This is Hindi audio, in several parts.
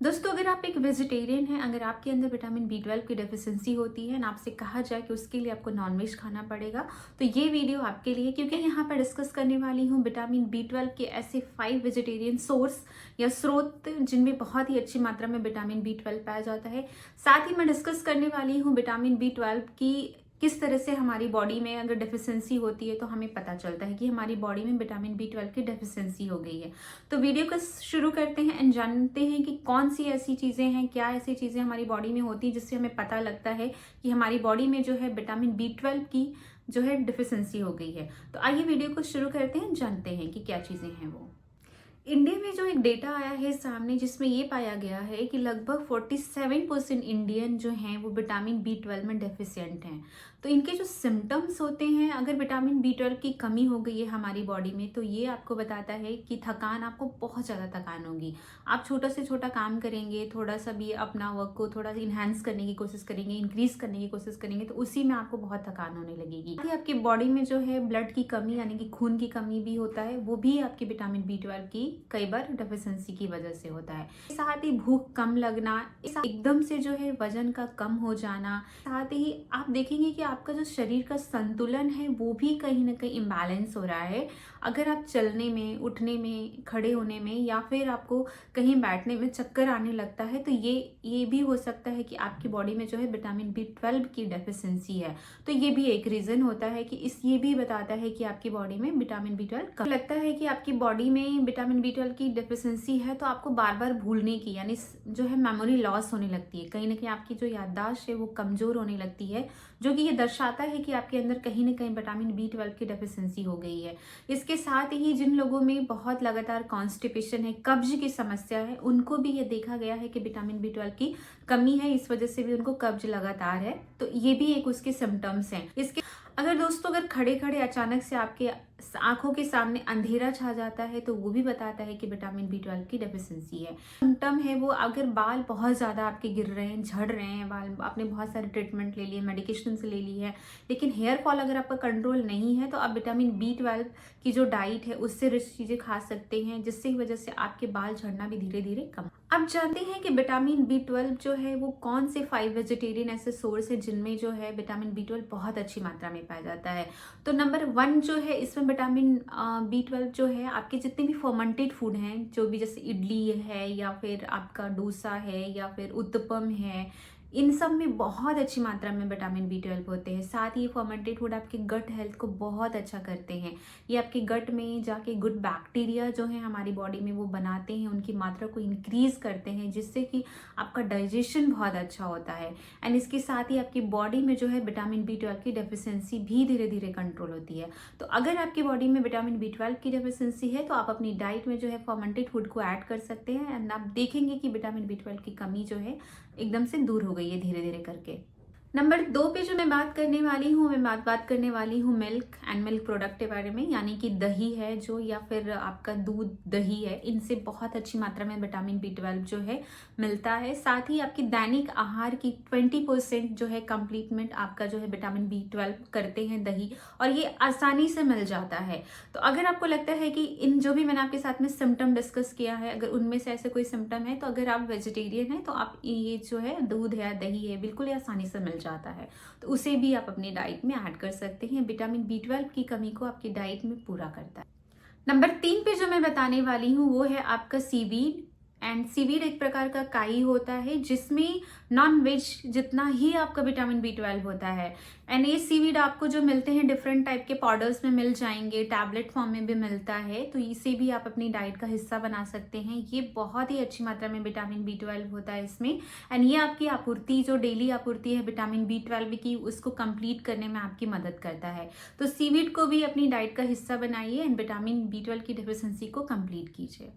दोस्तों, अगर आप एक वेजिटेरियन हैं, अगर आपके अंदर विटामिन बी 12 की डेफिशिएंसी होती है ना, आपसे कहा जाए कि उसके लिए आपको नॉनवेज खाना पड़ेगा, तो ये वीडियो आपके लिए, क्योंकि यहाँ पर डिस्कस करने वाली हूँ विटामिन बी 12 के ऐसे 5 वेजिटेरियन सोर्स या स्रोत जिनमें बहुत ही अच्छी मात्रा में विटामिन बी 12 पाया जाता है। साथ ही मैं डिस्कस करने वाली हूँ विटामिन बी 12 की किस तरह से हमारी बॉडी में अगर डेफिशिएंसी होती है तो हमें पता चलता है कि हमारी बॉडी में विटामिन बी 12 की डेफिशिएंसी हो गई है। तो वीडियो को शुरू करते हैं एंड जानते हैं कि कौन सी ऐसी चीज़ें हैं, क्या ऐसी चीज़ें हमारी बॉडी में होती है जिससे हमें पता लगता है कि हमारी बॉडी में जो है विटामिन बी 12 की जो है डेफिशिएंसी हो गई है। तो आइए वीडियो को शुरू करते हैं, जानते हैं कि क्या चीज़ें हैं वो। इंडिया में जो एक डेटा आया है सामने, जिसमें ये पाया गया है कि लगभग 47% इंडियन जो हैं वो विटामिन बी 12 में डेफिशिएंट हैं। तो इनके जो सिम्टम्स होते हैं, अगर विटामिन बी 12 की कमी हो गई है हमारी बॉडी में, तो ये आपको बताता है कि थकान, आपको बहुत ज़्यादा थकान होगी। आप छोटा से छोटा काम करेंगे, थोड़ा सा भी अपना वर्क को थोड़ा सा इन्हांस करने की कोशिश करेंगे, इंक्रीज करने की कोशिश करेंगे, तो उसी में आपको बहुत थकान होने लगेगी। आपकी बॉडी में जो है ब्लड की कमी यानी कि खून की कमी भी होता है, वो भी आपकी विटामिन बी 12 की कई बार डेफिशिएंसी की वजह से होता है। साथ ही भूख कम लगना, एकदम से जो है वजन का कम हो जाना, साथ ही आप देखेंगे कि आपका जो शरीर का संतुलन है वो भी कहीं ना कहीं इम्बैलेंस हो रहा है। अगर आप चलने में, उठने में, खड़े होने में या फिर आपको कहीं बैठने में चक्कर आने लगता है, तो ये भी हो सकता है कि आपकी बॉडी में जो है विटामिन बी 12 की डेफिशिएंसी है। तो ये भी एक रीजन होता है कि ये भी बताता है कि आपकी बॉडी में विटामिन बी 12 कम लगता है कि आपकी बॉडी में विटामिन बी 12 की डेफिशिएंसी है, तो आपको बार बार भूलने की यानी जो है मेमोरी लॉस होने लगती है। कहीं ना कहीं आपकी जो याददाश्त है वो कमजोर होने लगती है, जो कि ये दर्शाता है कि आपके अंदर कहीं ना कहीं विटामिन बी 12 की डेफिशिएंसी हो गई है। इसके साथ ही जिन लोगों में बहुत लगातार कॉन्स्टिपेशन है, कब्ज की समस्या है, उनको भी ये देखा गया है कि विटामिन बी 12 की कमी है, इस वजह से भी उनको कब्ज लगातार है। तो ये भी एक उसके सिम्टम्स हैं। इसके अगर खड़े खड़े अचानक से आपके आंखों के सामने अंधेरा छा जाता है, तो वो भी बताता है कि विटामिन बी 12 की डेफिशिएंसी है। सिम्टम है वो, अगर बाल बहुत ज़्यादा आपके गिर रहे हैं, झड़ रहे हैं बाल, आपने बहुत सारे ट्रीटमेंट ले लिए, मेडिकेशन से ले ली है, लेकिन हेयर फॉल अगर आपका कंट्रोल नहीं है, तो आप विटामिन बी 12 की जो डाइट है उससे रिच चीज़ें खा सकते हैं, जिससे वजह से आपके बाल झड़ना भी धीरे धीरे कम। अब जानते हैं कि विटामिन बी 12 जो है वो कौन से 5 वेजिटेरियन ऐसे सोर्स है जिनमें जो है विटामिन बी 12 बहुत अच्छी मात्रा में पाया जाता है। तो नंबर 1 जो है इसमें विटामिन बी 12 जो है, आपके जितने भी फर्मेंटेड फूड हैं, जो भी जैसे इडली है या फिर आपका डोसा है या फिर उत्तपम है, इन सब में बहुत अच्छी मात्रा में विटामिन बी 12 होते हैं। साथ ही फर्मेंटेड फूड आपके गट हेल्थ को बहुत अच्छा करते हैं। ये आपके गट में जाके गुड बैक्टीरिया जो है हमारी बॉडी में वो बनाते हैं, उनकी मात्रा को इंक्रीज करते हैं, जिससे कि आपका डाइजेशन बहुत अच्छा होता है। एंड इसके साथ ही आपकी बॉडी में जो है विटामिन बी 12 की डेफिशिएंसी भी धीरे धीरे कंट्रोल होती है। तो अगर आपकी बॉडी में विटामिन बी 12 की डेफिशिएंसी है, तो आप अपनी डाइट में जो है फर्मेंटेड फूड को ऐड कर सकते हैं एंड आप देखेंगे कि विटामिन बी 12 की कमी जो है एकदम से दूर हो गई है धीरे धीरे करके। नंबर 2 पे जो मैं बात करने वाली हूँ, मैं बात करने वाली हूँ मिल्क एंड मिल्क प्रोडक्ट के बारे में, यानी कि दही है जो, या फिर आपका दूध, दही है, इनसे बहुत अच्छी मात्रा में विटामिन बी 12 जो है मिलता है। साथ ही आपकी दैनिक आहार की 20% जो है कंप्लीटमेंट आपका जो है विटामिन बी 12 करते हैं दही, और ये आसानी से मिल जाता है। तो अगर आपको लगता है कि इन जो भी मैंने आपके साथ में सिम्टम डिस्कस किया है, अगर उनमें से ऐसे कोई सिम्टम है, तो अगर आप वेजिटेरियन है तो आप ये जो है दूध है, दही है, बिल्कुल ही आसानी से मिल जाता है, तो उसे भी आप अपनी डाइट में ऐड कर सकते हैं। विटामिन बी 12 की कमी को आपकी डाइट में पूरा करता है। नंबर 3 पे जो मैं बताने वाली हूँ वो है आपका सीवीड। एंड सीवीड एक प्रकार का काई होता है जिसमें नॉन वेज जितना ही आपका विटामिन बी 12 होता है। एंड ये सीवीड आपको जो मिलते हैं डिफरेंट टाइप के पाउडर्स में मिल जाएंगे, टैबलेट फॉर्म में भी मिलता है, तो इसे भी आप अपनी डाइट का हिस्सा बना सकते हैं। ये बहुत ही अच्छी मात्रा में विटामिन बी 12 होता है इसमें, एंड ये आपकी आपूर्ति, जो डेली आपूर्ति है विटामिन बी 12 की, उसको कंप्लीट करने में आपकी मदद करता है। तो सीवीड को भी अपनी डाइट का हिस्सा बनाइए एंड विटामिन बी 12 की डेफिशिएंसी को कंप्लीट कीजिए।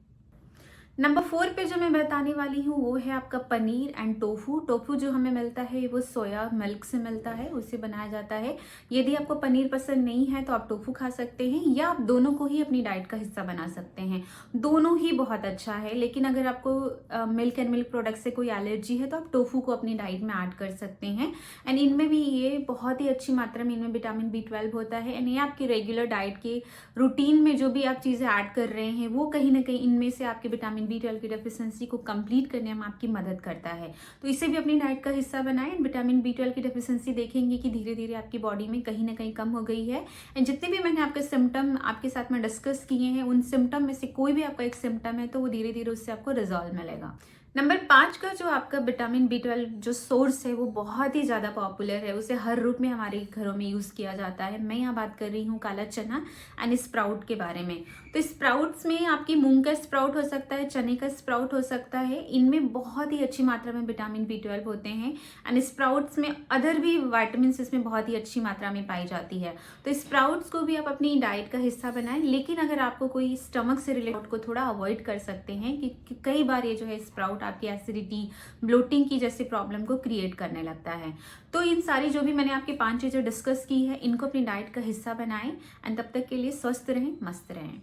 नंबर 4 पे जो मैं बताने वाली हूँ वो है आपका पनीर एंड टोफू। टोफू जो हमें मिलता है वो सोया मिल्क से मिलता है, उससे बनाया जाता है। यदि आपको पनीर पसंद नहीं है तो आप टोफू खा सकते हैं, या आप दोनों को ही अपनी डाइट का हिस्सा बना सकते हैं। दोनों ही बहुत अच्छा है, लेकिन अगर आपको मिल्क एंड मिल्क प्रोडक्ट से कोई एलर्जी है तो आप टोफू को अपनी डाइट में ऐड कर सकते हैं। एंड इनमें भी ये बहुत ही अच्छी मात्रा में इनमें विटामिन बी 12 होता है। एंड ये आपकी रेगुलर डाइट के रूटीन में जो भी आप चीज़ें ऐड कर रहे हैं, वो कहीं ना कहीं इनमें से आपके विटामिन विटामिन B12 की डेफिशिएंसी को कंप्लीट करने में आपकी मदद करता है। तो इसे भी अपनी डाइट का हिस्सा बनाएं। विटामिन B12 की डेफिशिएंसी देखेंगे कि धीरे धीरे आपकी बॉडी में कहीं ना कहीं कम हो गई है। एंड जितने भी मैंने आपके सिम्टम आपके साथ में डिस्कस किए हैं, उन सिम्टम में से कोई भी आपका एक सिम्टम है तो वो धीरे धीरे उससे आपको रिजॉल्व मिलेगा। नंबर 5 का जो आपका विटामिन B12 जो सोर्स है वो बहुत ही ज़्यादा पॉपुलर है, उसे हर रूप में हमारे घरों में यूज़ किया जाता है। मैं यहाँ बात कर रही हूँ काला चना एंड स्प्राउट के बारे में। तो स्प्राउट्स में आपकी मूंग का स्प्राउट हो सकता है, चने का स्प्राउट हो सकता है, इनमें बहुत ही अच्छी मात्रा में विटामिन B12 होते हैं। एंड स्प्राउट्स में अदर भी वाइटामिन इसमें बहुत ही अच्छी मात्रा में पाई जाती है। तो स्प्राउट्स को भी आप अपनी डाइट का हिस्सा बनाएं, लेकिन अगर आपको कोई स्टमक से रिलेटेड को थोड़ा अवॉइड कर सकते हैं कि कई बार ये जो है स्प्राउट आपकी एसिडिटी, ब्लोटिंग की जैसी प्रॉब्लम को क्रिएट करने लगता है। तो इन सारी जो भी मैंने आपकी 5 चीजें डिस्कस की है, इनको अपनी डाइट का हिस्सा बनाएं एंड तब तक के लिए स्वस्थ रहें, मस्त रहें।